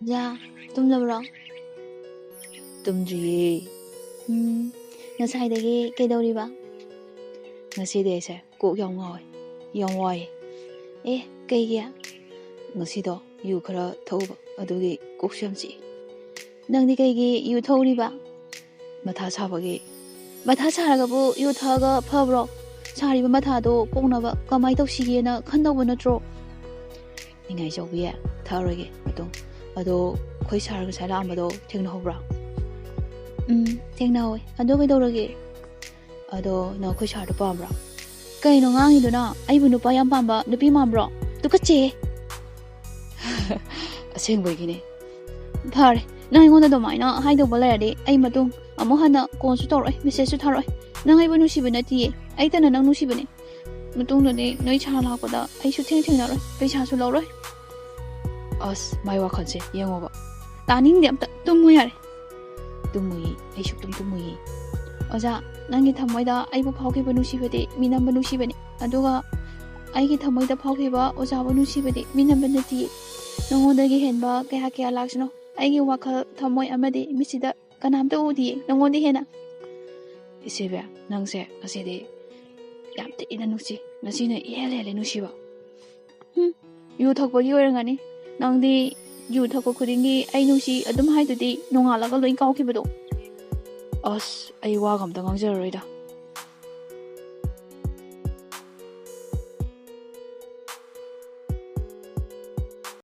자, tumdabro? tumdriye. Nasaydagi kaydawriba? Ngasiday aise kok yam ngawi. Yam waye. Kaigi? Ngasido yu khara thauba adugi kok syamchi. Nangdi kaigi yu thawriba? Matha sabagi. Matha saragabu yu thaga phabro? Sariba mathado poknaba kamai tawsigena khandawba natro? Ningai chawbiye tharoge matung. Ado khoi saraga sala amado thengnahobra. Thengnahoy. Ado kaydawrage? Ado na khoi sarada pambra. Kaino ngangiduna aibu nupa yam pamba nupi mambro? Tukache? Asengboigine. Phare, nang ingonda domaina haidawba layadi ai matung amu hana konsu tawroi message su tharoi. Nang aibu nusiba natiye. Ai tana nang nusibane. Matungdani noi chara lakpada ai su thengnaroi. Paisa su lawroi. As mai wakhanse yengoba. Taningde amta tumu yare. Tumuyi ai suktum tumuyi. Oja, nangi thamoida aibu phawkiba nusibade minamba nusibane. Aduga aigi thamoida phawkiba ojabu nusibade minamba natiye. Nangondagi henba kaya laksano. Aigi wakhal thamoi amade misida kanamta udiye. Nangondi hena. Isebe nangse ngasidi yamte ina nusi. Nasina yele nusiba. Yu thakpagi oirangani. Nangdi yu thakpa khudingi ai nusi adum haidudi nongalaga loin kawkibado. As ai wagamda ngangjararida.